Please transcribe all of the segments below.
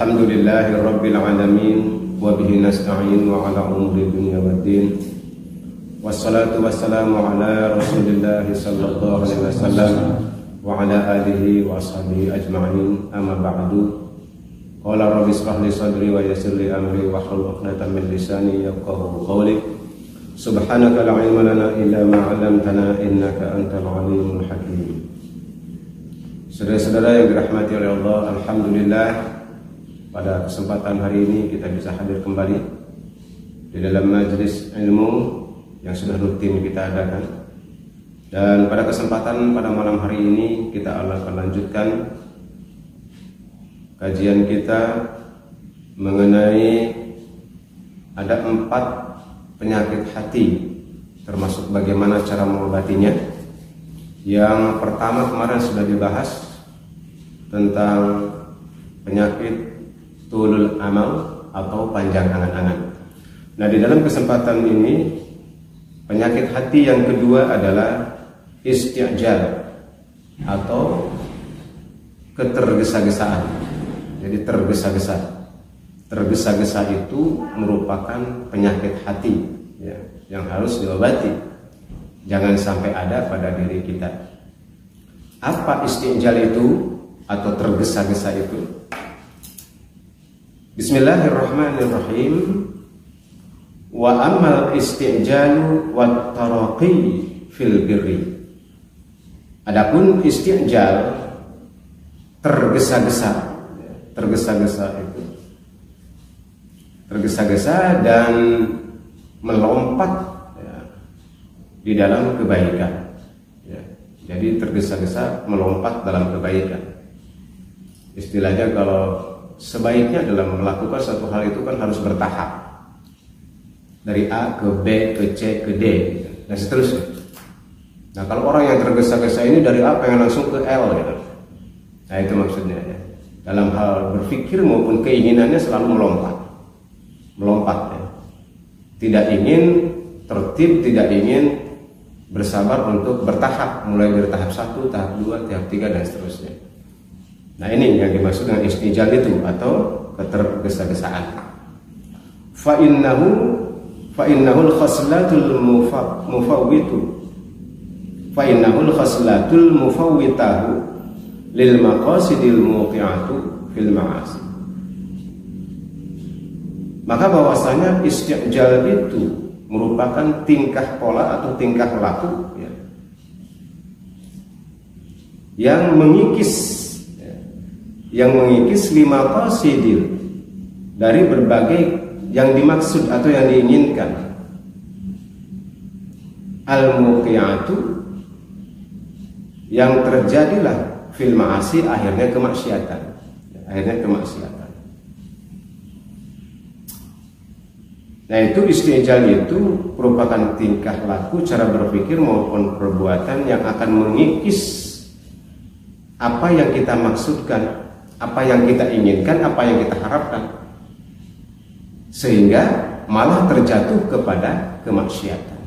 Alhamdulillahirabbil alamin wa bihi nasta'in wa ala umuri dunya waddin. Wassalatu wassalamu ala Rasulillah sallallahu alaihi wasallam wa ala alihi wa ashabihi ajma'in. Amma ba'du. Qala rabbi ishrah li sadri wa yassir li amri wa hlul 'uqdatam min lisani yafqahu qawli. Subhanaka la ilma lana illa ma 'allamtana innaka antal alimul hakim. Saudara-saudara yang dirahmati oleh Allah, alhamdulillah pada kesempatan hari ini kita bisa hadir kembali di dalam majelis ilmu yang sudah rutin kita adakan. Dan pada kesempatan pada malam hari ini kita akan lanjutkan kajian kita mengenai ada 4 penyakit hati, termasuk bagaimana cara mengobatinya. Yang pertama kemarin sudah dibahas tentang penyakit tulul amal atau panjang angan-angan. Nah, di dalam kesempatan ini penyakit hati yang kedua adalah isti'jal atau ketergesa-gesaan. Jadi tergesa-gesa. Tergesa-gesa itu merupakan penyakit hati ya, yang harus diobati. Jangan sampai ada pada diri kita. Apa isti'jal itu atau tergesa-gesa itu? Bismillahirrahmanirrahim. Wa amal isti'jalu wat taraqi fil birri. Adapun isti'jal, tergesa-gesa. Tergesa-gesa itu tergesa-gesa dan melompat ya, di dalam kebaikan ya. Jadi tergesa-gesa melompat dalam kebaikan. Istilahnya kalau sebaiknya dalam melakukan satu hal itu kan harus bertahap, dari A ke B ke C ke D gitu, dan seterusnya. Nah, kalau orang yang tergesa-gesa ini dari A pengen langsung ke L gitu. Nah, itu maksudnya ya. Dalam hal berpikir maupun keinginannya selalu melompat ya. Tidak ingin tertib, tidak ingin bersabar untuk bertahap, mulai dari tahap 1, tahap 2, tahap 3 dan seterusnya. Nah, ini yang dimaksud dengan isti'jal itu atau ketergesa-gesaan. Fa innahul khaslatul mufawwitu. Fa innahul khaslatul mufawwitahu lil maqasidil muqi'atu fil ma'asi. Maka bahwasanya isti'jal itu merupakan tingkah pola atau tingkah laku ya, yang mengikis lima qasidil, dari berbagai yang dimaksud atau yang diinginkan, al-muqi'atu, yang terjadilah fil ma'asi, akhirnya kemaksiatan. Nah, itu isti'jal itu merupakan tingkah laku, cara berpikir maupun perbuatan yang akan mengikis apa yang kita maksudkan, apa yang kita inginkan, apa yang kita harapkan, sehingga malah terjatuh kepada kemaksiatan,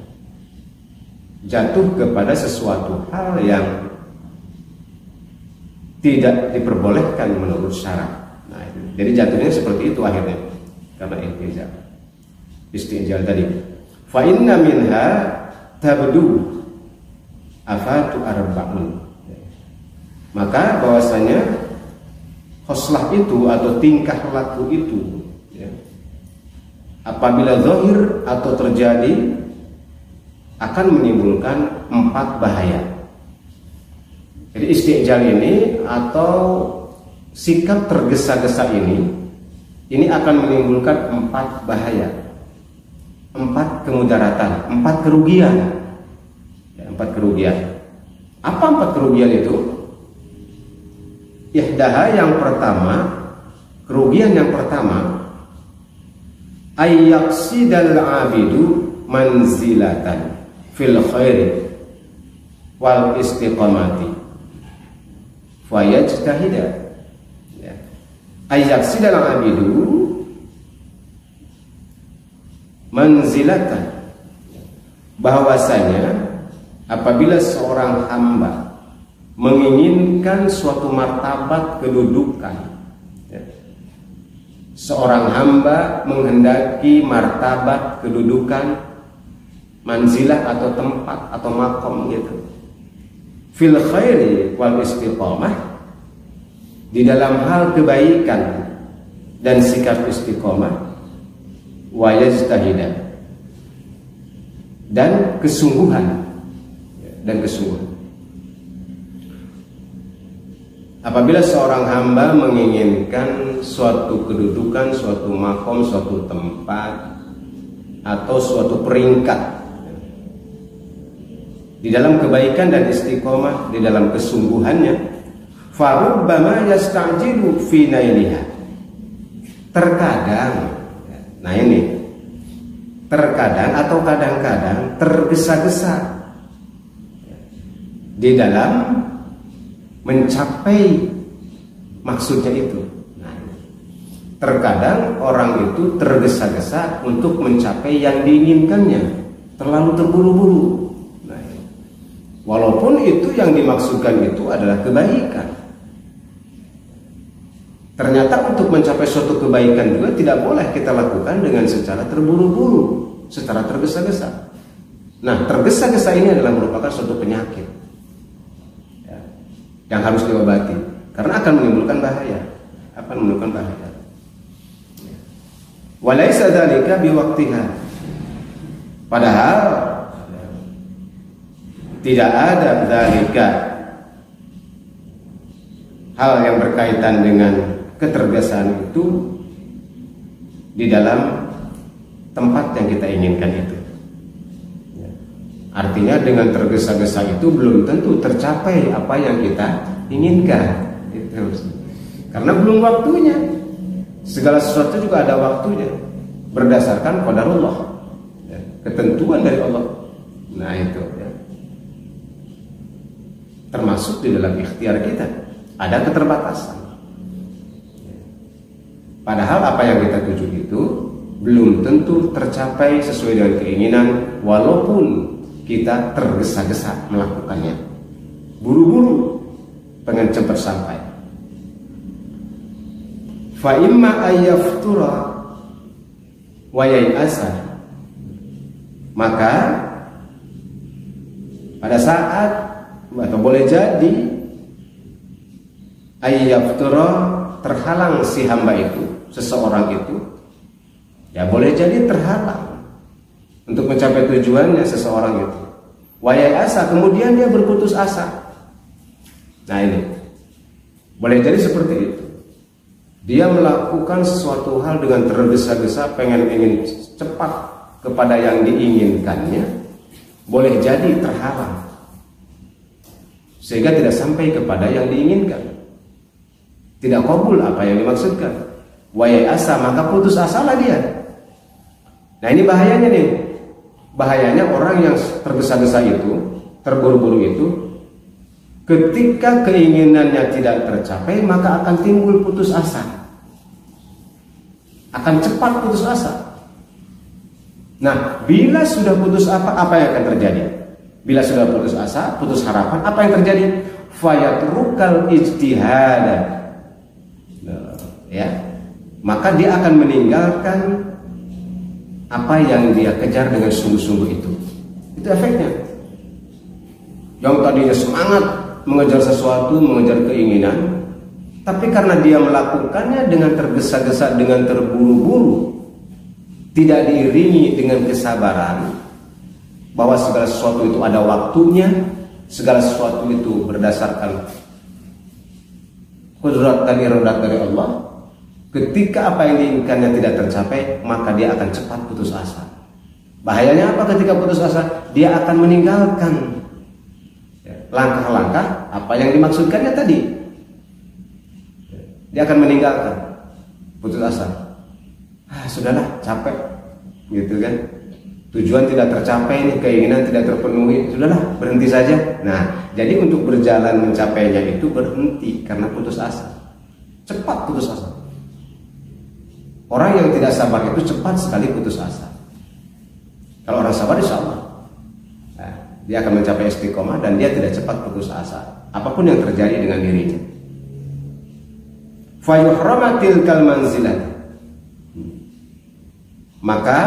jatuh kepada sesuatu hal yang tidak diperbolehkan menurut syarak. Nah, jadi jatuhnya seperti itu akhirnya karena isti'jal tadi. Fa inna minha tabdu afatu arba'un. Maka bahwasanya khoslah itu atau tingkah laku itu ya, apabila zahir atau terjadi akan menimbulkan 4 bahaya. Jadi isti'jal ini atau sikap tergesa-gesa ini akan menimbulkan 4 bahaya, 4 kemudaratan, 4 kerugian ya, 4 kerugian. Apa 4 kerugian itu? Ihdaha, yang pertama, kerugian yang pertama, ayyaqsidal abidu manzilatan fil khairi wal istiqamati fayajtahida ya. Ayyaqsidal abidu manzilatan, bahwasanya apabila seorang hamba menginginkan suatu martabat kedudukan ya, seorang hamba menghendaki martabat, kedudukan, manzilah atau tempat atau makom gitu, fil khairi wal istiqomah, di dalam hal kebaikan dan sikap istiqomah, wa yajtahidah, dan kesungguhan. Apabila seorang hamba menginginkan suatu kedudukan, suatu makom, suatu tempat atau suatu peringkat di dalam kebaikan dan istiqomah, di dalam kesungguhannya, farubbama yastajilu fi nailiha, terkadang, nah ini terkadang atau kadang-kadang tergesa-gesa di dalam mencapai maksudnya itu. Nah, terkadang orang itu tergesa-gesa untuk mencapai yang diinginkannya, terlalu terburu-buru. Nah, walaupun itu yang dimaksudkan itu adalah kebaikan, ternyata untuk mencapai suatu kebaikan juga tidak boleh kita lakukan dengan secara terburu-buru, secara tergesa-gesa. Nah, tergesa-gesa ini adalah merupakan suatu penyakit yang harus diobati, karena akan menimbulkan bahaya, Walaysa dzalika biwaqtiha, padahal tidak ada dzalika, hal yang berkaitan dengan ketergesaan itu di dalam tempat yang kita inginkan itu. Artinya dengan tergesa-gesa itu belum tentu tercapai apa yang kita inginkan. Karena belum waktunya. Segala sesuatu juga ada waktunya, berdasarkan qadarullah, ketentuan dari Allah. Nah itu ya. Termasuk di dalam ikhtiar kita ada keterbatasan. Padahal apa yang kita tuju itu belum tentu tercapai sesuai dengan keinginan, walaupun kita tergesa-gesa melakukannya, buru-buru pengen cepat sampai. Fa imma ayyaftura wa yai'asa, maka pada saat atau boleh jadi ayyaftura, terhalang si hamba itu, seseorang itu ya boleh jadi terhalang untuk mencapai tujuannya seseorang itu. Wayai asa, kemudian dia berputus asa. Nah ini boleh jadi seperti itu. Dia melakukan sesuatu hal dengan tergesa-gesa, ingin cepat kepada yang diinginkannya, boleh jadi terhalang sehingga tidak sampai kepada yang diinginkan, tidak kabul apa yang dimaksudkan. Wayai asa, maka putus asalah dia. Nah ini bahayanya nih. Bahayanya orang yang tergesa-gesa itu, terburu-buru itu, ketika keinginannya tidak tercapai, maka akan timbul putus asa, akan cepat putus asa. Nah, bila sudah putus apa yang akan terjadi? Bila sudah putus asa, putus harapan, apa yang terjadi? Fayatrukal ijtihad, ya, maka dia akan meninggalkan apa yang dia kejar dengan sungguh-sungguh itu. Itu efeknya. Yang tadinya semangat mengejar sesuatu, mengejar keinginan, tapi karena dia melakukannya dengan tergesa-gesa, dengan terburu-buru, tidak diiringi dengan kesabaran bahwa segala sesuatu itu ada waktunya, segala sesuatu itu berdasarkan qudrat dan iradat dari Allah. Ketika apa yang diinginkannya tidak tercapai, maka dia akan cepat putus asa. Bahayanya apa ketika putus asa? Dia akan meninggalkan langkah-langkah apa yang dimaksudkannya tadi. Dia akan meninggalkan, putus asa. Sudahlah, capek, gitu kan? Tujuan tidak tercapai, nih keinginan tidak terpenuhi, sudahlah, berhenti saja. Nah, jadi untuk berjalan mencapainya itu berhenti karena putus asa. Cepat putus asa. Orang yang tidak sabar itu cepat sekali putus asa. Kalau orang sabar, insya Allah dia akan mencapai istiqomah dan dia tidak cepat putus asa apapun yang terjadi dengan dirinya. Fayuhramatil kal manzilah, maka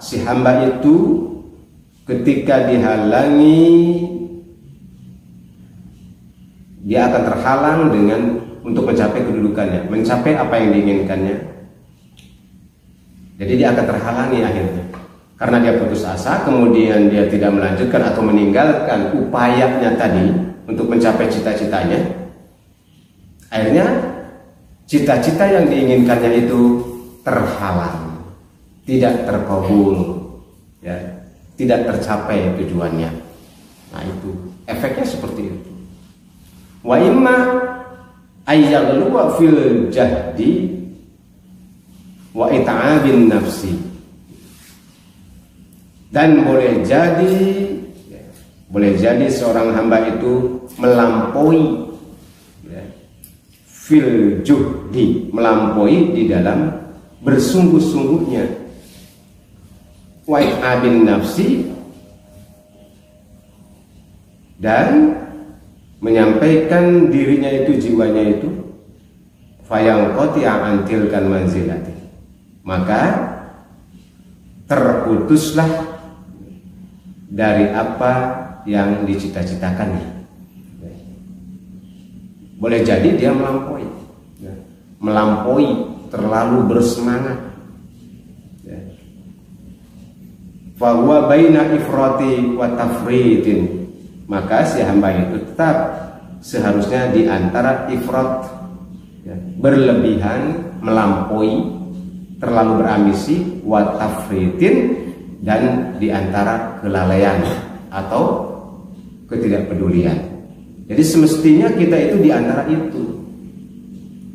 si hamba itu ketika dihalangi, dia akan terhalang dengan untuk mencapai kedudukannya, mencapai apa yang diinginkannya. Jadi dia akan terhalangi akhirnya, karena dia putus asa, kemudian dia tidak melanjutkan atau meninggalkan upayanya tadi untuk mencapai cita-citanya. Akhirnya cita-cita yang diinginkannya itu terhalang, tidak terkabul, ya, tidak tercapai tujuannya. Nah itu efeknya seperti itu. Wa imma ayyaghluwa fil jahdi wa it'abin nafsi. Dan boleh jadi seorang hamba itu melampaui, ya, fil juhdi, melampaui di dalam bersungguh-sungguhnya, wa it'abin nafsi, dan menyampaikan dirinya itu, jiwanya itu, fayang qati'a antilkan manzilati, maka terputuslah dari apa yang dicita-citakannya. Boleh jadi dia melampaui, terlalu bersemangat. Fa huwa baina ifrati wa tafritin, maka si hamba itu tetap seharusnya di antara ifrat, ya, berlebihan, melampaui, terlalu berambisi, wa tafritin, dan di antara kelalaian atau ketidakpedulian. Jadi semestinya kita itu di antara itu.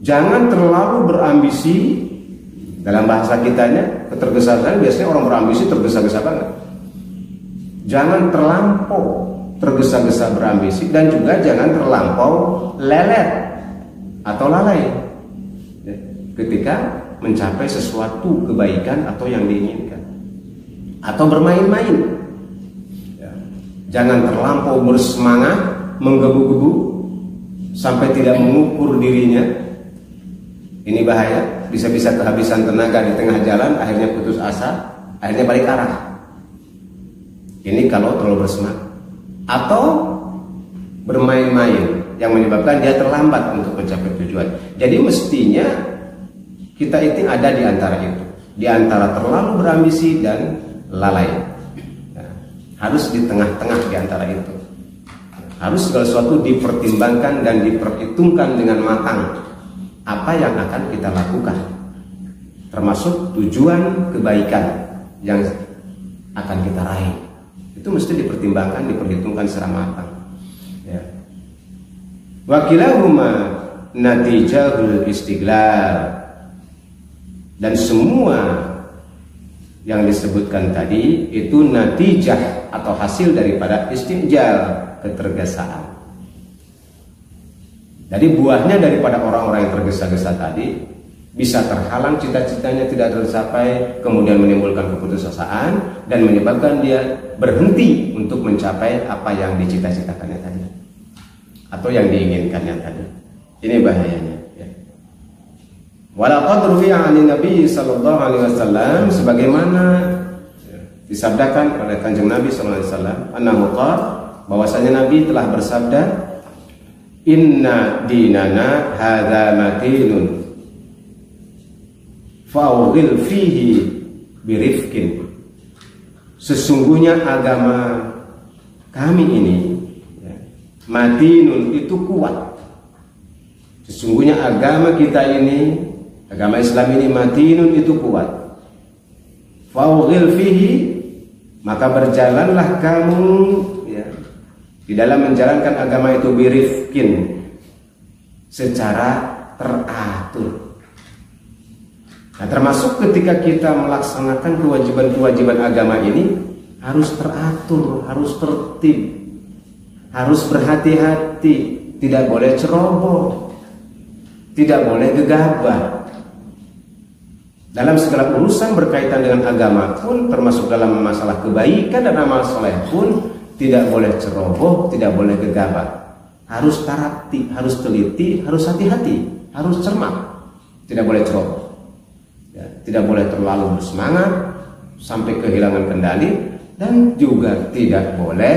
Jangan terlalu berambisi. Dalam bahasa kitanya, ketergesa-gesaan, biasanya orang berambisi tergesa-gesa banget. Jangan terlampau tergesa-gesa berambisi, dan juga jangan terlampau lelet atau lalai ketika mencapai sesuatu kebaikan atau yang diinginkan, atau bermain-main. Jangan terlampau bersemangat, menggebu-gebu sampai tidak mengukur dirinya. Ini bahaya, bisa-bisa kehabisan tenaga di tengah jalan, akhirnya putus asa, akhirnya balik arah. Ini kalau terlalu bersemangat. Atau bermain-main yang menyebabkan dia terlambat untuk mencapai tujuan. Jadi mestinya kita itu ada di antara itu, di antara terlalu berambisi dan lalai. Nah, harus di tengah-tengah di antara itu. Harus segala sesuatu dipertimbangkan dan diperhitungkan dengan matang. Apa yang akan kita lakukan, termasuk tujuan kebaikan yang akan kita raih, itu mesti dipertimbangkan, diperhitungkan secara matang. Ya. Wa kilahuma natijahul istiglal, dan semua yang disebutkan tadi itu natijah atau hasil daripada istinjal, ketergesaan. Jadi buahnya daripada orang-orang yang tergesa-gesa tadi, bisa terhalang cita-citanya tidak tercapai, kemudian menimbulkan keputusasaan dan menyebabkan dia berhenti untuk mencapai apa yang dicita-citakannya tadi atau yang diinginkannya tadi. Ini bahayanya, ya. Walaqad ruwiya 'an Nabi sallallahu alaihi wasallam, sebagaimana disabdakan oleh Kanjeng Nabi sallallahu alaihi wasallam, annahu qala, bahwasanya Nabi telah bersabda, inna dinana hadza matinun fa'ughil fihi birifkin, sesungguhnya agama kami ini, ya, matinun itu kuat. Sesungguhnya agama kita ini, agama Islam ini matinun itu kuat. Fa'ughil fihi, maka berjalanlah kamu, ya, di dalam menjalankan agama itu birifkin, secara teratur. Nah, termasuk ketika kita melaksanakan kewajiban-kewajiban agama ini harus teratur, harus tertib, harus berhati-hati, tidak boleh ceroboh, tidak boleh gegabah. Dalam segala urusan berkaitan dengan agama pun, termasuk dalam masalah kebaikan dan amal soleh pun, tidak boleh ceroboh, tidak boleh gegabah. Harus tarati, harus teliti, harus hati-hati, harus cermat. Tidak boleh ceroboh, ya, tidak boleh terlalu bersemangat, sampai kehilangan kendali, dan juga tidak boleh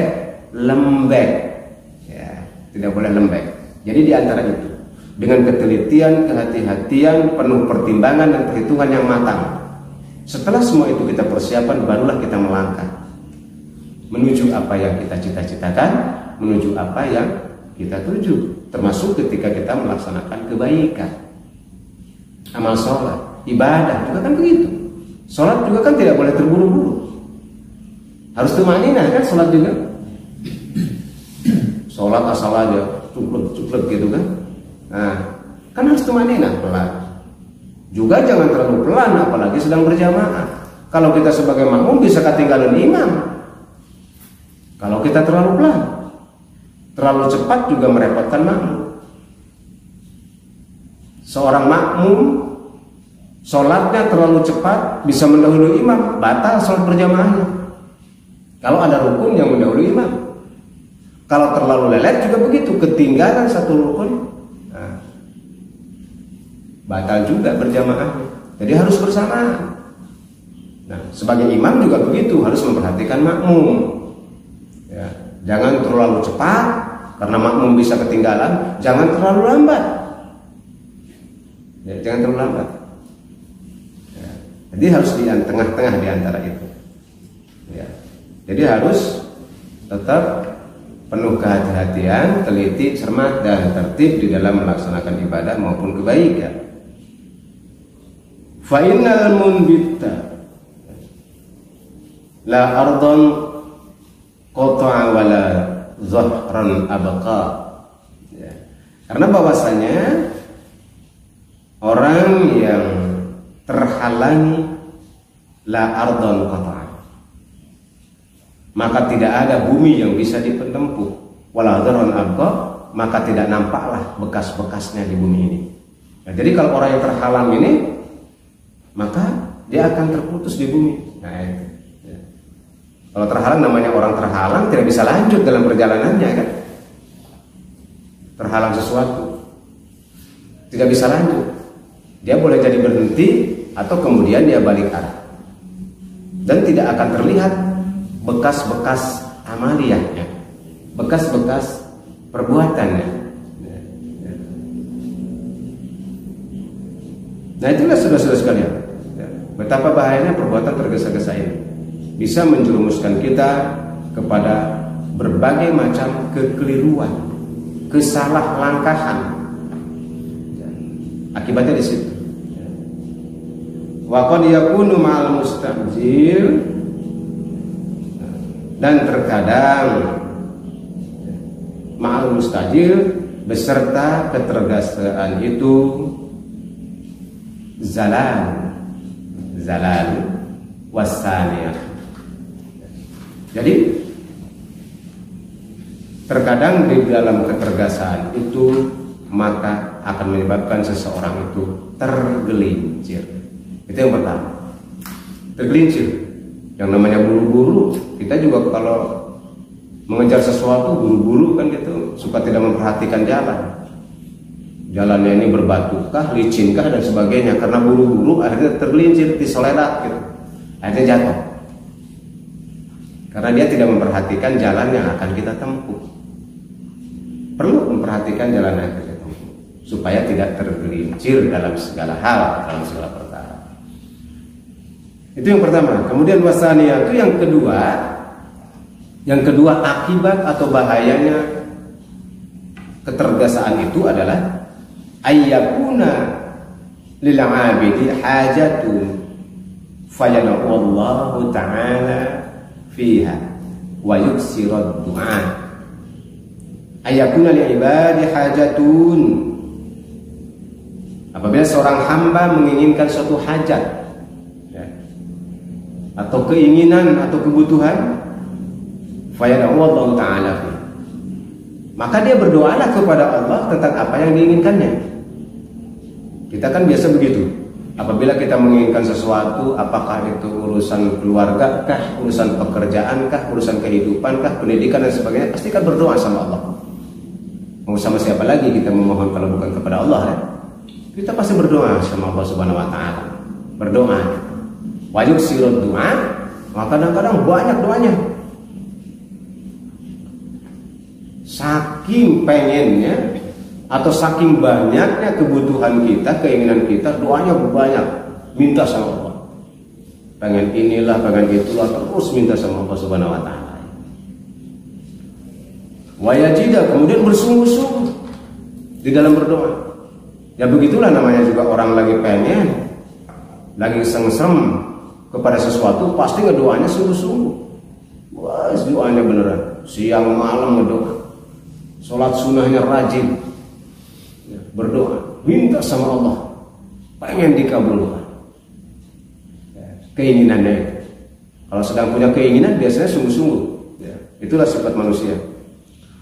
lembek. Ya, tidak boleh lembek. Jadi di antara itu, dengan ketelitian, kehati-hatian, penuh pertimbangan dan perhitungan yang matang. Setelah semua itu kita persiapan, barulah kita melangkah menuju apa yang kita cita-citakan, menuju apa yang kita tuju. Termasuk ketika kita melaksanakan kebaikan, amal sholat, ibadah juga kan begitu. Sholat juga kan tidak boleh terburu-buru, harus tumaninah kan sholat juga. Sholat asal aja cuplek gitu kan. Nah, kan harus tumaninah, pelan. Juga jangan terlalu pelan, apalagi sedang berjamaah. Kalau kita sebagai makmum bisa ketinggalan imam. Kalau kita terlalu pelan, terlalu cepat juga merepotkan makmum. Seorang makmum sholatnya terlalu cepat bisa mendahului imam, batal sholat berjamaahnya. Kalau ada rukun yang mendahului imam. Kalau terlalu lelet juga begitu, ketinggalan satu rukun, nah, batal juga berjamaahnya. Jadi harus bersamaan. Nah, sebagai imam juga begitu, harus memperhatikan makmum. Ya, jangan terlalu cepat karena makmum bisa ketinggalan, jangan terlalu lambat. Ya, jangan terlalu lambat. Ya, jadi harus di tengah-tengah di antara itu. Ya, jadi harus tetap penuh kehati-hatian, teliti, cermat, dan tertib di dalam melaksanakan ibadah maupun kebaikan. Fa innal munbitta la ardon qata'a wala zahran abqa. Ya. Karena bahwasanya orang yang terhalangi la ardon qata'a, maka tidak ada bumi yang bisa ditempuh, wala zahran abqa, maka tidak nampaklah bekas-bekasnya di bumi ini. Nah, jadi kalau orang yang terhalang ini, maka dia akan terputus di bumi. Nah, itu. Ya. Kalau terhalang, namanya orang terhalang tidak bisa lanjut dalam perjalanannya kan. Terhalang sesuatu, tidak bisa lanjut. Dia boleh jadi berhenti atau kemudian dia balik arah. Dan tidak akan terlihat bekas-bekas amaliyahnya, bekas-bekas perbuatannya. Nah, itulah saudara-saudara sekalian, betapa bahayanya perbuatan tergesa-gesa ini. Bisa menjerumuskan kita kepada berbagai macam kekeliruan, kesalah-langkahan. Akibatnya di situ. Wa qad yakunu ma'al mustajil, dan terkadang ma'al mustajil beserta ketergesaan itu zalal wasaniyah. Jadi terkadang di dalam ketergesaan itu maka akan menyebabkan seseorang itu tergelincir. Itu yang pertama, tergelincir. Yang namanya buru-buru, kita juga kalau mengejar sesuatu buru-buru kan gitu, suka tidak memperhatikan jalan. Jalannya ini berbatukah, licinkah dan sebagainya. Karena buru-buru akhirnya tergelincir, disoledat gitu. Akhirnya jatuh. Karena dia tidak memperhatikan jalan yang akan kita tempuh. Perlu memperhatikan jalan yang akan kita tempuh supaya tidak tergelincir dalam segala hal, dalam segala perkara. Itu yang pertama. Kemudian wasania itu yang kedua. Yang kedua, akibat atau bahayanya ketergesaan itu adalah ayyakuna lil 'abidi hajatun fayanahu Allah ta'ala fiha wa yuksirad du'a. Ayyakuna lil 'ibadi hajatun, apabila seorang hamba menginginkan suatu hajat ya, atau keinginan atau kebutuhan, fayanahu Allah ta'ala fiha, maka dia berdoalah kepada Allah tentang apa yang diinginkannya. Kita kan biasa begitu. Apabila kita menginginkan sesuatu, apakah itu urusan keluarga kah, urusan pekerjaan kah, urusan kehidupan kah, pendidikan dan sebagainya, pasti kan berdoa sama Allah. Mau sama siapa lagi kita memohon kalau bukan kepada Allah ya? Kita pasti berdoa sama Allah Subhanahu wa taala. Berdoa. Wajib sirot doa, maka kadang-kadang banyak doanya. Saking pengennya atau saking banyaknya kebutuhan kita, keinginan kita, doanya banyak, minta sama Allah. Pengen inilah, pengen itulah, terus minta sama Allah Subhanahu wa taala. Wajida, kemudian bersungguh-sungguh di dalam berdoa. Ya begitulah namanya juga orang lagi pengen, lagi sengsem kepada sesuatu, pasti ngedoanya sungguh-sungguh. Wah, doanya beneran, siang malam ngedoa. Sholat sunnahnya rajin, berdoa, minta sama Allah, pengen dikabulkan keinginannya itu. Kalau sedang punya keinginan biasanya sungguh-sungguh. Itulah sifat manusia.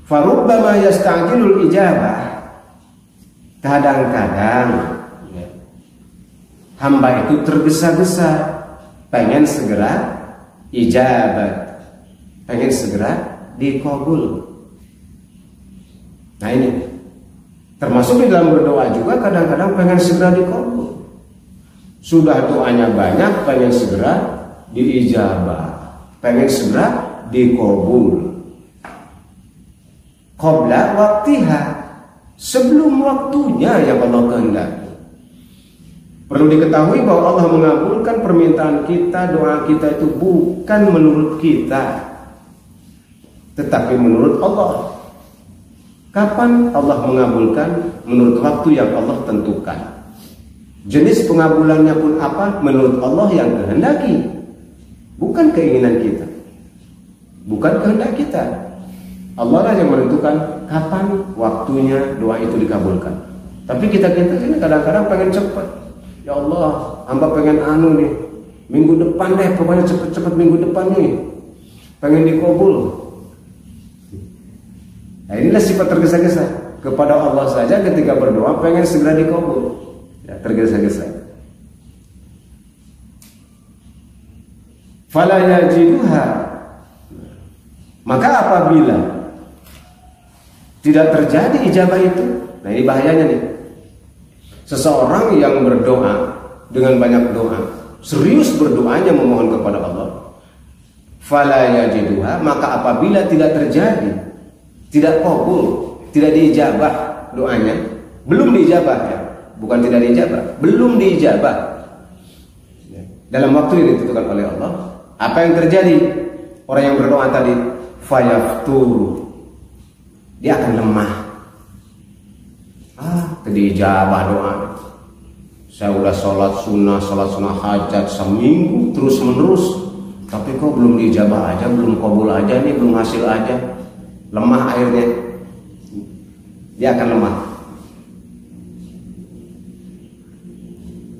Farubbama yasta'jilul ijabah. Kadang-kadang hamba itu tergesa-gesa, pengen segera ijabat, pengen segera dikabul. Nah ini termasuk di dalam berdoa juga, kadang-kadang pengen segera dikabul. Sudah doanya banyak, pengen segera diijabah, pengen segera dikabul. Qabla waktiha, sebelum waktunya yang Allah kehendaki. Perlu diketahui bahwa Allah mengabulkan permintaan kita, doa kita itu bukan menurut kita, tetapi menurut Allah. Kapan Allah mengabulkan? Menurut waktu yang Allah tentukan. Jenis pengabulannya pun apa? Menurut Allah yang kehendaki, bukan keinginan kita, bukan kehendak kita. Allah lah yang menentukan kapan waktunya doa itu dikabulkan. Tapi kita ini kadang-kadang pengen cepat. Ya Allah, hamba pengen nih, minggu depan deh, pokoknya cepet-cepet minggu depan nih, pengen dikabul. Nah inilah sifat tergesa-gesa kepada Allah saja ketika berdoa pengen segera dikabul, ya, tergesa-gesa. Fala yajiduha, maka apabila tidak terjadi ijabah itu, nah ini bahayanya nih. Seseorang yang berdoa dengan banyak doa, serius berdoanya memohon kepada Allah, fala yajiduha, maka apabila tidak terjadi, tidak kabul, tidak diijabah doanya, belum diijabah ya, bukan tidak diijabah, belum diijabah dalam waktu yang ditentukan oleh Allah, apa yang terjadi? Orang yang berdoa tadi fayafturu, dia akan lemah. Diijabah doa. Saya udah sholat sunnah hajat seminggu terus menerus, tapi kok belum diijabah aja, belum kabul aja nih, belum hasil aja. Lemah akhirnya, dia akan lemah.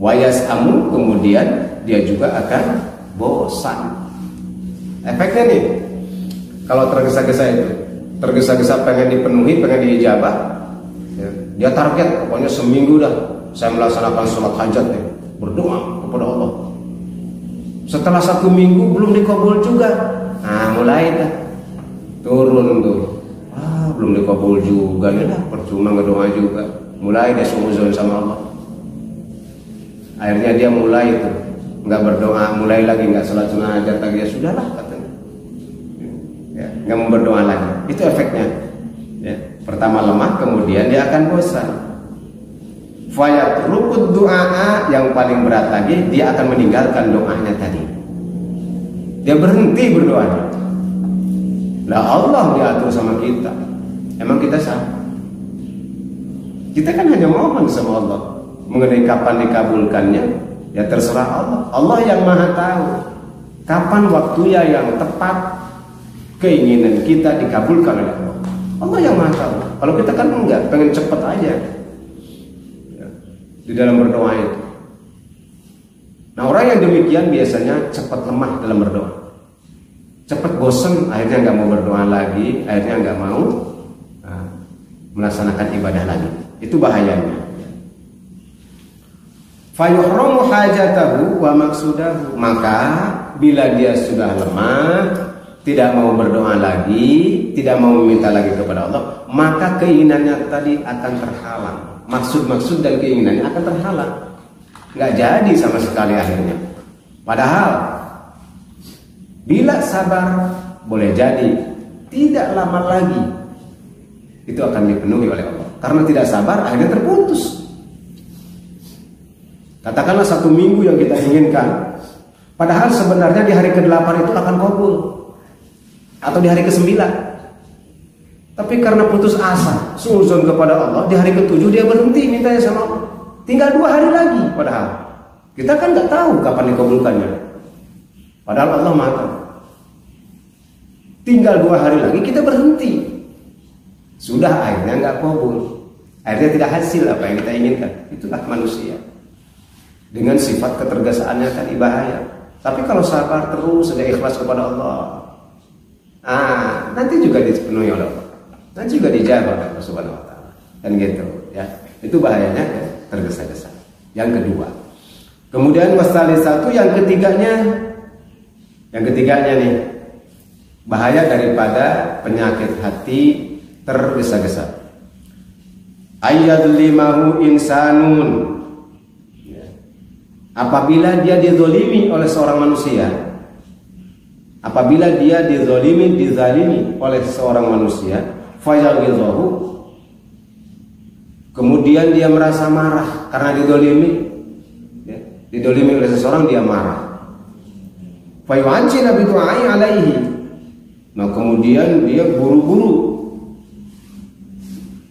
Wayas amu, kemudian dia juga akan bosan. Efeknya nih, kalau tergesa-gesa itu, tergesa-gesa pengen dipenuhi, pengen diijabah, ya, dia target pokoknya seminggu dah saya melaksanakan sholat hajat nih, berdoa kepada Allah. Setelah 1 minggu belum dikabul juga, nah mulai dah turun tuh, belum dikabul juga, ya dah percuma ngedoa juga, mulai dia suuzon sama Allah. Akhirnya dia mulai itu nggak berdoa, mulai lagi nggak sholat sunnah hajat lagi, ya sudahlah katanya, ya, nggak mau berdoa lagi. Itu efeknya. Ya, pertama lemah, kemudian dia akan bosan. Fayatrukud du'a, yang paling berat lagi, dia akan meninggalkan doanya tadi. Dia berhenti berdoanya. Lah Allah diatur sama kita. Emang kita sama? Kita kan hanya mohon sama Allah. Mengenai kapan dikabulkannya, ya terserah Allah. Allah yang maha tahu kapan waktunya yang tepat keinginan kita dikabulkan oleh Allah. Allah yang maha tahu. Kalau kita kan enggak, pengen cepet aja ya, di dalam berdoa itu. Nah orang yang demikian biasanya cepat lemah dalam berdoa, cepat bosan, akhirnya nggak mau berdoa lagi, akhirnya nggak mau melaksanakan ibadah lagi. Itu bahayanya. Fayuhramu hajatahu wa maksudahu, maka bila dia sudah lemah, tidak mau berdoa lagi, tidak mau meminta lagi kepada Allah, maka keinginannya tadi akan terhalang. Maksud-maksud dan keinginannya akan terhalang, nggak jadi sama sekali akhirnya. Padahal bila sabar, boleh jadi tidak lama lagi itu akan dipenuhi oleh Allah. Karena tidak sabar, akhirnya terputus. Katakanlah 1 minggu yang kita inginkan, padahal sebenarnya di hari ke-8 itu akan kabul, atau di hari ke-9. Tapi karena putus asa, suuzon kepada Allah, di hari ke-7 dia berhenti mintanya sama Allah. Tinggal 2 hari lagi, padahal kita kan nggak tahu kapan dikabulkannya. Padahal Allah Maha tahu. Tinggal 2 hari lagi kita berhenti. Sudah akhirnya nggak kabul. Akhirnya tidak hasil apa yang kita inginkan. Itulah manusia. Dengan sifat ketergesaannya tadi bahaya. Tapi kalau sabar terus, sudah ikhlas kepada Allah, nanti juga dipenuhi oleh Allah. Nanti juga dijawab oleh Allah Subhanahu wa taala. Dan gitu, ya. Itu bahayanya tergesa-gesa. Yang kedua. Kemudian masalah satu, yang ketiganya nih, bahaya daripada penyakit hati tergesa-gesa. Ayyadlimahu insanun. Apabila dia dizalimi oleh seorang manusia, dizalimi oleh seorang manusia, fayaghidahu, kemudian dia merasa marah karena dizalimi oleh seseorang, dia marah. Fayu'ajjil bidu'ai alaihi. Nah, kemudian dia buru-buru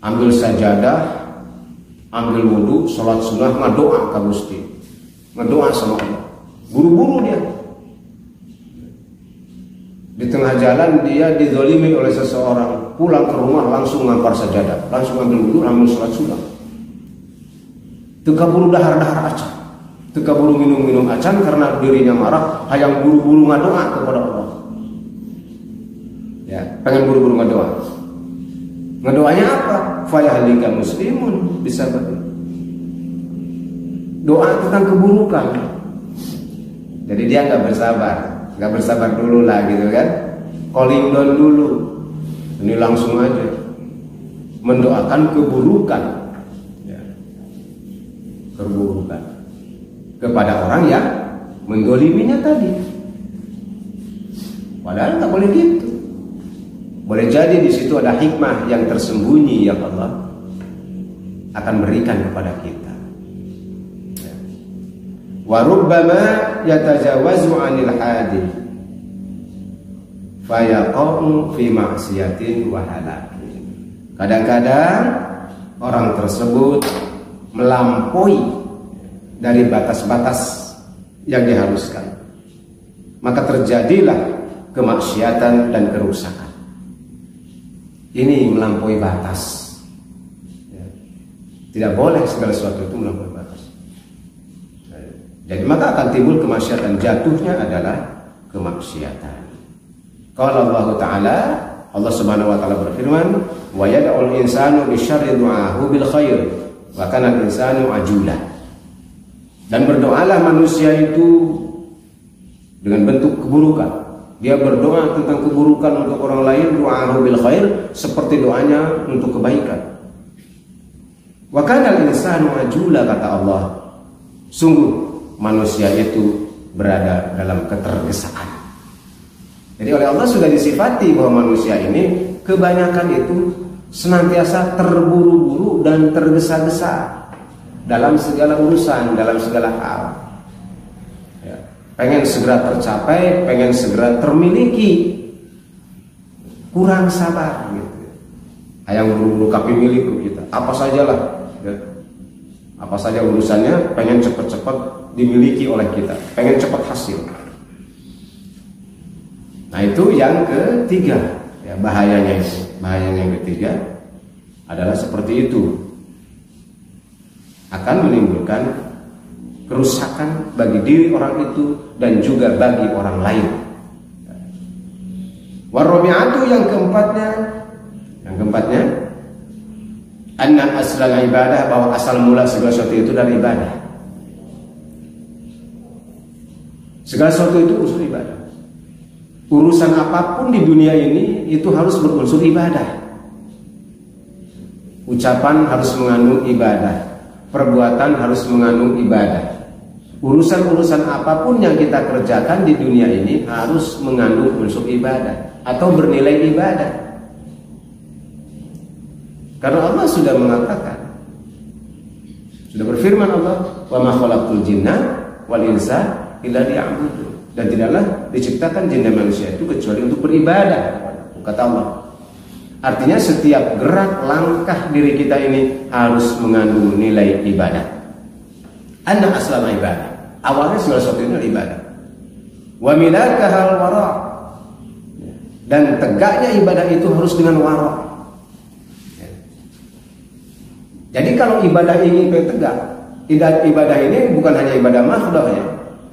ambil sajadah, ambil wudu, sholat sunnah, ngedoa ka Gusti, ngedoa sama Allah. Buru-buru dia. Di tengah jalan dia dizalimi oleh seseorang, pulang ke rumah langsung ngampar sajadah, langsung ambil wudu, ambil sholat sunnah. Teka buru dahar-dahar acan, teka buru minum-minum acan karena dirinya marah, hayang buru-buru ngadoa kepada Allah. Ya, pengen buru-buru ngadoa. Ngedoanya apa? Fayahlika muslimun bisa doa tentang keburukan. Jadi dia nggak bersabar dulu lah gitu kan. Calling down dulu. Ini langsung aja mendoakan keburukan, ya, keburukan kepada orang yang mendoliminya tadi. Padahal nggak boleh gitu. Boleh jadi di situ ada hikmah yang tersembunyi yang Allah akan berikan kepada kita. Wa rubbama yatajawazu 'anil hadi fayaqa'u fi ma'siyatin wa halakin. Kadang-kadang orang tersebut melampaui dari batas-batas yang diharuskan, maka terjadilah kemaksiatan dan kerusakan. Ini melampaui batas, ya. Tidak boleh segala sesuatu itu melampaui batas. Jadi maka akan timbul kemaksiatan. Jatuhnya adalah kemaksiatan. Qala Allah Ta'ala, Allah Subhanahu wa taala berfirman, wa yad'ul insanu bisyarri du'ahu bil khair wa kana al-insanu ajula. Dan berdoalah manusia itu dengan bentuk keburukan. Dia berdoa tentang keburukan untuk orang lain, du'ahu bil khair, seperti doanya untuk kebaikan. Wa kana al-insanu ajula, kata Allah. Sungguh manusia itu berada dalam ketergesaan. Jadi oleh Allah sudah disifati bahwa manusia ini kebanyakan itu senantiasa terburu-buru dan tergesa-gesa dalam segala urusan, dalam segala hal. Ya. Pengen segera tercapai, pengen segera termiliki, kurang sabar gitu. Hayang buru-buru kapi milikku kita, apa sajalah, ya. Apa saja urusannya pengen cepat-cepat dimiliki oleh kita, pengen cepat hasil. Nah itu yang ketiga, ya, bahayanya yang ketiga adalah seperti itu, akan menimbulkan kerusakan bagi diri orang itu dan juga bagi orang lain. Warobi'atu yang keempatnya anna aslal ibadah, bahwa asal mula segala sesuatu itu dari ibadah. Segala sesuatu itu unsur ibadah. Urusan apapun di dunia ini itu harus berunsur ibadah. Ucapan harus mengandung ibadah, perbuatan harus mengandung ibadah, Urusan-urusan apapun yang kita kerjakan di dunia ini harus mengandung unsur ibadah atau bernilai ibadah. Karena Allah sudah mengatakan, sudah berfirman Allah, "Wa ma khalaqtul jinna wal insa illa liya'budun." Dan tidaklah diciptakan jin dan manusia itu kecuali untuk beribadah, kata Allah. Artinya setiap gerak langkah diri kita ini harus mengandung nilai ibadah. Anna aslama ibadah. Awalnya segala sesuatu itu ibadah. Wa milakahal wara'. Dan tegaknya ibadah itu harus dengan wara'. Jadi kalau ibadah ini tegak, ibadah ini bukan hanya ibadah makhluk ya.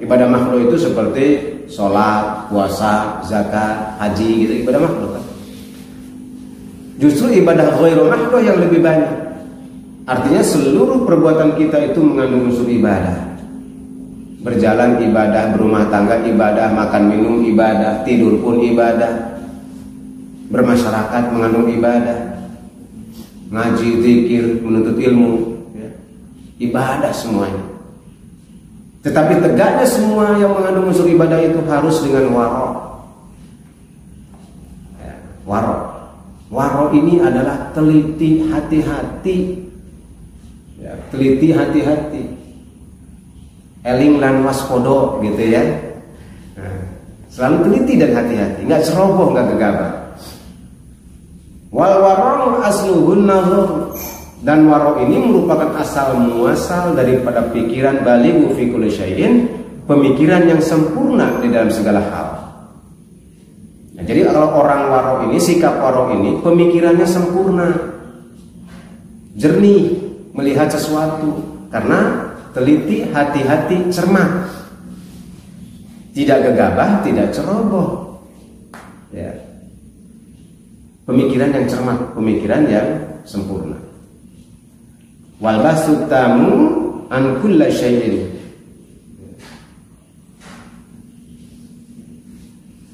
Ibadah makhluk itu seperti sholat, puasa, zakat, haji gitu, ibadah makhluk kan. Justru ibadah ghairu makhluk yang lebih banyak. Artinya seluruh perbuatan kita itu mengandung unsur ibadah. Berjalan ibadah, berumah tangga ibadah, makan minum ibadah, tidur pun ibadah. Bermasyarakat mengandung ibadah. Ngaji, zikir, menuntut ilmu ya. Ibadah semuanya. Tetapi tegaknya semua yang mengandung unsur ibadah itu harus dengan waro. Ya, waro. Waro ini adalah teliti hati-hati ya, teliti hati-hati, eling lan waspodo gitu ya. Nah, selalu teliti dan hati-hati, nggak ceroboh, nggak gegabah. Wal waro asluhun nazar, dan waro ini merupakan asal muasal daripada pikiran balighu fi kulli syai'in, pemikiran yang sempurna di dalam segala hal. Nah, jadi kalau orang waro ini, sikap waro ini, pemikirannya sempurna, jernih melihat sesuatu karena teliti, hati-hati, cermat, tidak gegabah, tidak ceroboh. Ya. Pemikiran yang cermat, pemikiran yang sempurna. Wal basu tamu an kulla syai'in,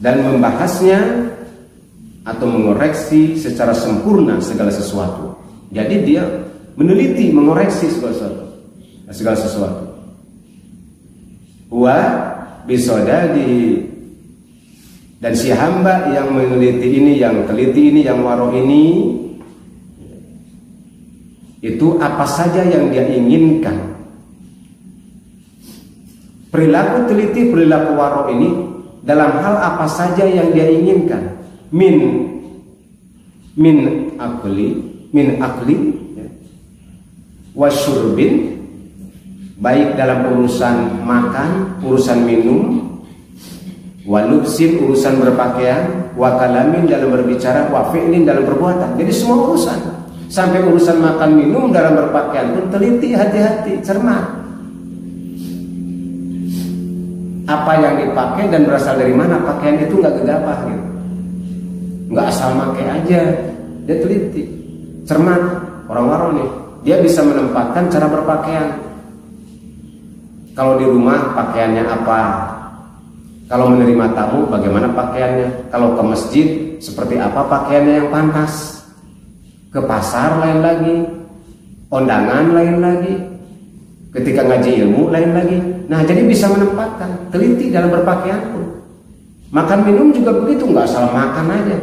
dan membahasnya atau mengoreksi secara sempurna segala sesuatu. Jadi dia meneliti, mengoreksi segala sesuatu. Wa bisodadi, dan si hamba yang meneliti ini, yang teliti ini, yang waro ini, itu apa saja yang dia inginkan. Perilaku teliti, perilaku waro ini dalam hal apa saja yang dia inginkan. Min akli ya, wasyurbin, baik dalam urusan makan, urusan minum, walubsin, urusan berpakaian, wakalamin, dalam berbicara, wafi'lin, dalam perbuatan. Jadi semua urusan, sampai urusan makan minum, dalam berpakaian pun teliti, hati-hati, cermat. Apa yang dipakai dan berasal dari mana pakaian itu nggak gegabah gitu, nggak asal pakai aja. Dia teliti, cermat. Orang-orang nih, dia bisa menempatkan cara berpakaian. Kalau di rumah pakaiannya apa, kalau menerima tamu bagaimana pakaiannya, kalau ke masjid seperti apa pakaiannya yang pantas, ke pasar lain lagi, kondangan lain lagi, ketika ngaji ilmu lain lagi. Nah, jadi bisa menempatkan, teliti dalam berpakaian pun. Makan minum juga begitu, nggak asal makan aja.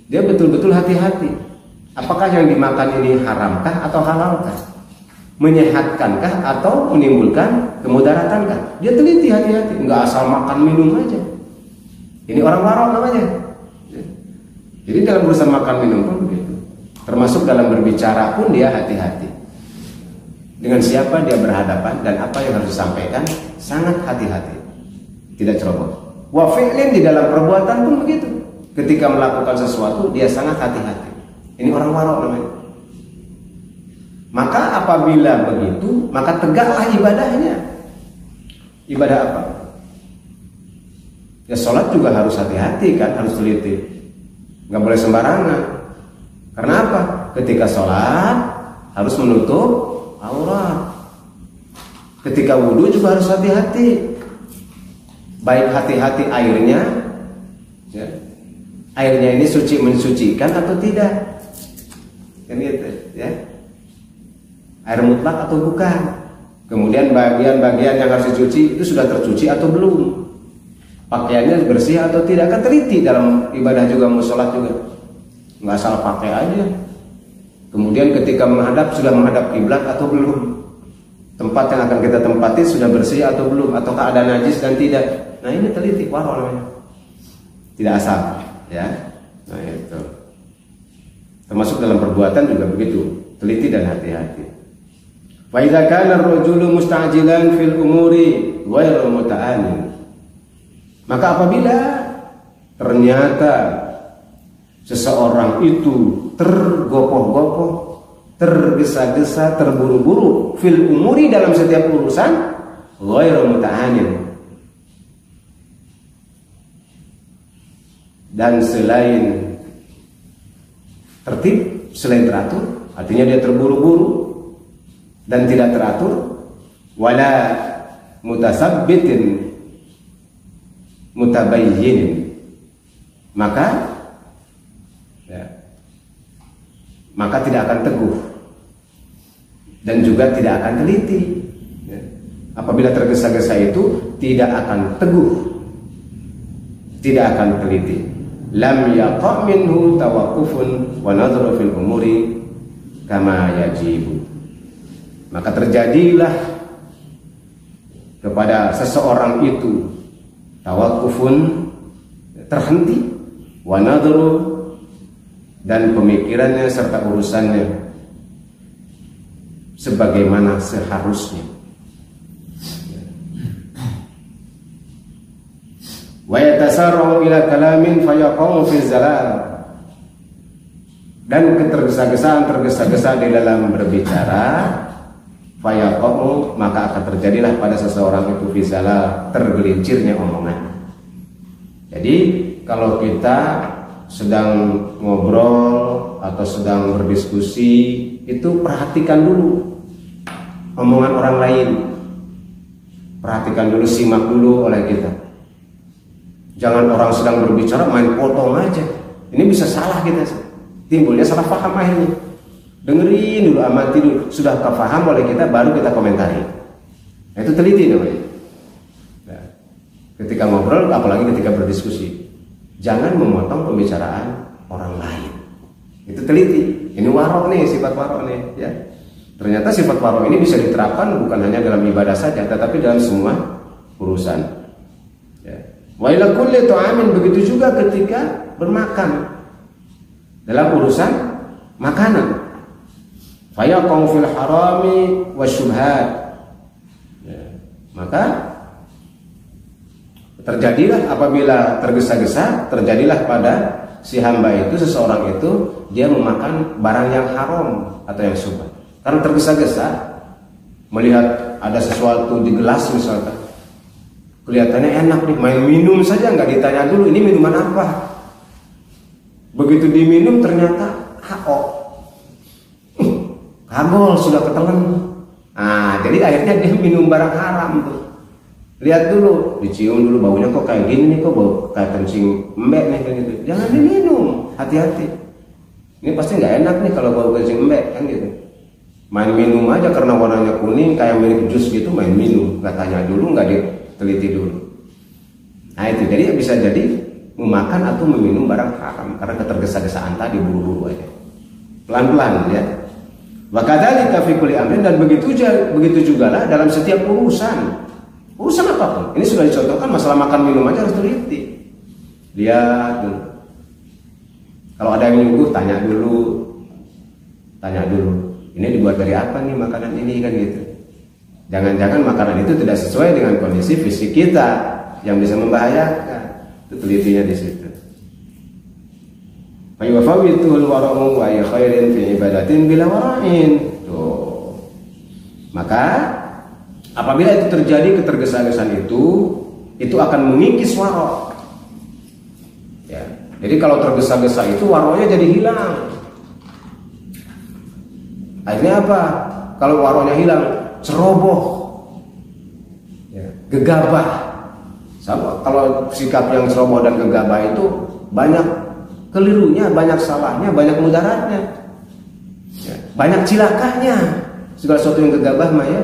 Dia betul-betul hati-hati. Apakah yang dimakan ini haramkah atau halalkah? Menyehatkankah atau menimbulkan kemudaratankah? Dia teliti, hati-hati, nggak asal makan minum aja. Ini orang waro namanya. Jadi dalam urusan makan minum pun begitu. Termasuk dalam berbicara pun dia hati-hati. Dengan siapa dia berhadapan dan apa yang harus disampaikan, sangat hati-hati, tidak ceroboh. Wa fi'lin, di dalam perbuatan pun begitu. Ketika melakukan sesuatu dia sangat hati-hati. Ini orang waro namanya. Maka apabila begitu, maka tegaklah ibadahnya. Ibadah apa? Ya sholat juga harus hati-hati kan, harus teliti. Nggak boleh sembarangan. Karena apa? Ketika sholat harus menutup aurat. Ketika wudhu juga harus hati-hati. Baik hati-hati airnya, ya. Airnya ini suci, mensucikan atau tidak, kan gitu, ya. Air mutlak atau bukan. Kemudian bagian-bagian yang harus dicuci itu sudah tercuci atau belum? Pakaiannya bersih atau tidak? Kan teliti dalam ibadah juga, mau sholat juga. Nggak salah pakai aja. Kemudian ketika menghadap, sudah menghadap kiblat atau belum? Tempat yang akan kita tempati sudah bersih atau belum? Ataukah ada najis dan tidak? Nah ini teliti, waro namanya. Tidak asal, ya. Nah itu. Termasuk dalam perbuatan juga begitu, teliti dan hati-hati. Fa idza kana ar-rajulu musta'jilan fil umuri ghairu muta'anin. Maka apabila ternyata seseorang itu tergopoh-gopoh, tergesa-gesa, terburu-buru fil umuri dalam setiap urusan ghairu muta'anin, dan selain tertib, selain teratur, artinya dia terburu-buru dan tidak teratur, wala mutasabbitin mutabayyin, maka tidak akan teguh dan juga tidak akan teliti. Apabila tergesa-gesa itu tidak akan teguh, tidak akan teliti. Lam yaqa' minhu tawaqqufun wa nadhru fil umuri kama yajibu. Maka terjadilah kepada seseorang itu tawaqqufun, terhenti, wa nadhru, dan pemikirannya serta urusannya sebagaimana seharusnya. Wa yatasarra'u ila kalamin fayaqa'u fi zalal, dan tergesa-gesa di dalam berbicara, fayaqa'u, maka akan terjadilah pada seseorang itu fi zalal, tergelincirnya omongan. Jadi kalau kita sedang ngobrol atau sedang berdiskusi, itu perhatikan dulu omongan orang lain, perhatikan dulu, simak dulu oleh kita. Jangan orang sedang berbicara main potong aja, ini bisa salah kita, timbulnya salah paham akhirnya. Dengerin dulu, amati dulu, sudah kepaham oleh kita baru kita komentari. Nah, itu teliti namanya. Nah, ketika ngobrol, apalagi ketika berdiskusi, jangan memotong pembicaraan orang lain. Itu teliti. Ini warok nih, sifat warok nih, ya. Ternyata sifat warok ini bisa diterapkan bukan hanya dalam ibadah saja, tetapi dalam semua urusan. Ya. Wa ila kulli ta'amin, begitu juga ketika bermakan, dalam urusan makanan. Fa yaqau fil harami wasyubhat. Ya. Maka terjadilah apabila tergesa-gesa, terjadilah pada si hamba itu, seseorang itu, dia memakan barang yang haram atau yang syubhat. Karena tergesa-gesa melihat ada sesuatu di gelas misalkan, kelihatannya enak nih, main minum saja nggak ditanya dulu ini minuman apa. Begitu diminum ternyata HO, kagol, sudah ketelan. Nah, jadi akhirnya dia minum barang haram tuh. Lihat dulu, dicium dulu, baunya kok kayak gini nih, kok bau kayak kencing embek nih, kayak gitu. Jangan diminum, hati-hati. Ini pasti nggak enak nih kalau bau kencing embek, kan gitu. Main minum aja karena warnanya kuning kayak milik jus gitu, main minum, nggak tanya dulu, nggak diteliti dulu. Nah itu, jadi bisa jadi memakan atau meminum barang haram karena ketergesa-gesaan tadi, buru-buru aja. Pelan-pelan ya. Wa kadzalika fi kulli amrin, dan begitu jugalah dalam setiap urusan. Urusan apapun, ini sudah dicontohkan, masalah makan minum aja harus teliti. Lihat dulu. Kalau ada yang nyuguh, tanya dulu. Ini dibuat dari apa nih makanan ini, kan gitu. Jangan-jangan makanan itu tidak sesuai dengan kondisi fisik kita yang bisa membahayakan. Itu telitinya di situ. Fa yufawitul wara'u wa khairin fi ibadatin bila wara'in. Tuh. Maka apabila itu terjadi, ketergesa-gesaan itu akan mengikis warok. Ya. Jadi kalau tergesa-gesa itu waroknya jadi hilang. Akhirnya apa? Kalau waroknya hilang, ceroboh, ya, gegabah. Sama, kalau sikap yang ceroboh dan gegabah itu banyak kelirunya, banyak salahnya, banyak mudaratnya, ya, banyak cilakanya. Segala sesuatu yang gegabah mah ya.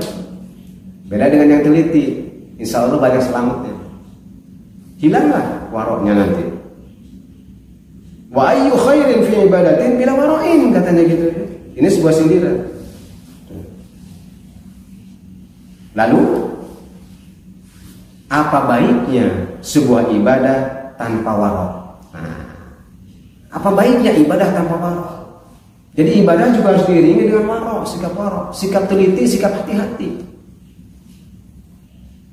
Beda dengan yang teliti, insya Allah banyak selamatnya. Hilanglah waroknya nanti. Wa ayyu khairin fi ibadatin bila waro'in, katanya gitu. Ini sebuah sindiran. Lalu apa baiknya sebuah ibadah tanpa warok? Nah, apa baiknya ibadah tanpa warok? Jadi ibadah juga harus diiringi dengan warok, sikap teliti, sikap hati-hati.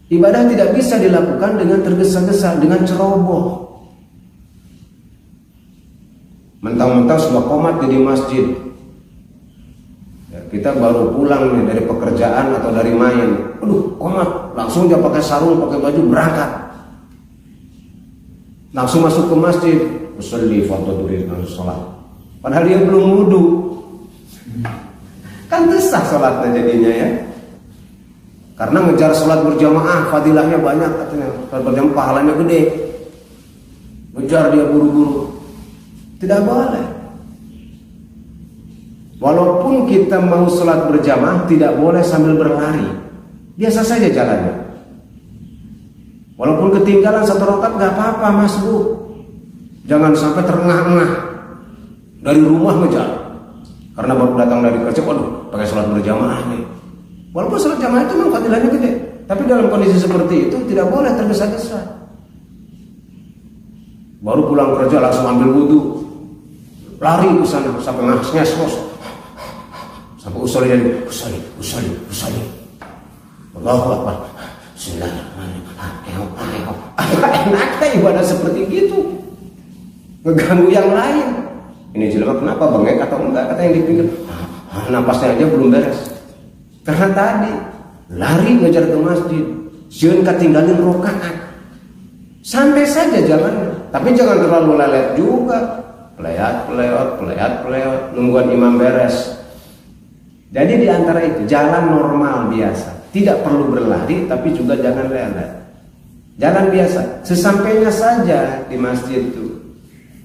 Ibadah tidak bisa dilakukan dengan tergesa-gesa, dengan ceroboh. Mentang-mentang sudah qomat di masjid. Ya, kita baru pulang nih dari pekerjaan atau dari main. Aduh, qomat, langsung dia pakai sarung, pakai baju, berangkat. Langsung masuk ke masjid, usolli fadhurikan sholat. Padahal dia belum wudu. Kan sah sholatnya jadinya ya. Karena ngejar sholat berjamaah, fadilahnya banyak katanya. Sholat berjamaah pahalanya gede. Ngejar dia buru-buru. Tidak boleh. Walaupun kita mau sholat berjamaah, tidak boleh sambil berlari. Biasa saja jalannya. Walaupun ketinggalan 1 rakaat nggak apa-apa, Mas Bu. Jangan sampai terengah-engah dari rumah ngejar. Karena baru datang dari kerja, waduh, pakai sholat berjamaah nih. Walaupun sholat jamaah itu memang fadilahnya gede, tapi dalam kondisi seperti itu tidak boleh tergesa-gesa. Baru pulang kerja langsung ambil wudhu, lari ke sana sampai ngas-ngas, sampai usali. Allahu Akbar. Bismillahirrahmanirrahim. Enaknya ibadah seperti gitu, ngeganggu yang lain. Ini jelema kenapa bengek atau enggak? Kata yang dipikir, napasnya aja belum beres. Karena tadi lari ngejar ke masjid, jangan ketinggalin rakaat. Santai saja jalannya, tapi jangan terlalu lelet juga. Peleot, nungguan imam beres. Jadi di antara itu jalan normal biasa, tidak perlu berlari, tapi juga jangan lelet. Jalan biasa, sesampainya saja di masjid itu.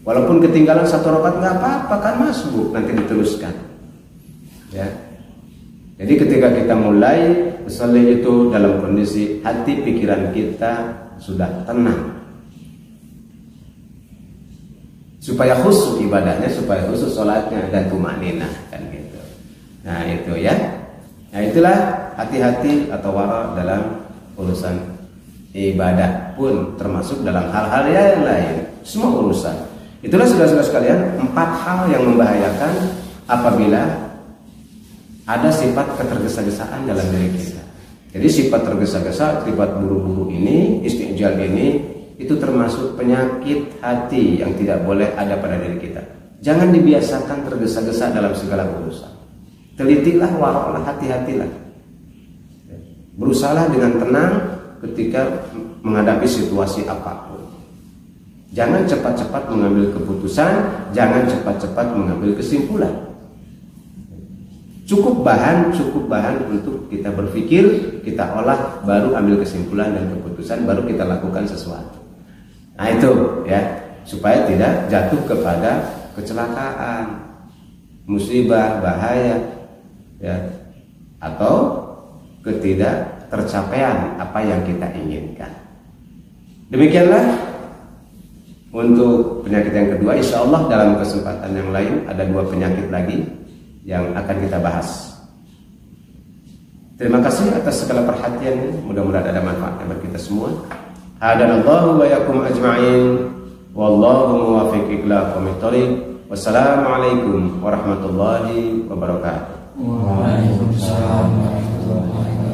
Walaupun ketinggalan 1 rakaat nggak apa-apa, kan masbuk, nanti diteruskan. Ya. Jadi ketika kita mulai usolli itu dalam kondisi hati pikiran kita sudah tenang, supaya khusyuk ibadahnya, supaya khusyuk sholatnya dan tumanina kan gitu. Nah itu ya. Nah itulah hati-hati atau wara dalam urusan ibadah pun termasuk dalam hal-hal yang lain, semua urusan. Itulah saudara-saudara sekalian 4 hal yang membahayakan apabila ada sifat ketergesa-gesaan dalam diri kita. Jadi sifat tergesa-gesa, sifat buru-buru ini, istijal ini, itu termasuk penyakit hati yang tidak boleh ada pada diri kita. Jangan dibiasakan tergesa-gesa dalam segala urusan. Telitilah, waroklah, hati-hatilah. Berusahalah dengan tenang ketika menghadapi situasi apapun. Jangan cepat-cepat mengambil keputusan, jangan cepat-cepat mengambil kesimpulan. Cukup bahan untuk kita berpikir, kita olah, baru ambil kesimpulan dan keputusan, baru kita lakukan sesuatu. Nah itu ya, supaya tidak jatuh kepada kecelakaan, musibah, bahaya, ya, atau ketidaktercapaian apa yang kita inginkan. Demikianlah untuk penyakit yang kedua. Insya Allah dalam kesempatan yang lain ada 2 penyakit lagi yang akan kita bahas. Terima kasih atas segala perhatiannya. Mudah-mudahan ada manfaatnya bagi kita semua. Hadanallahu wa yakum ajma'in. Wallahu muwaffiq ila aqwamit thoriq. Wassalamualaikum warahmatullahi wabarakatuh. Waalaikumsalam warahmatullahi wabarakatuh.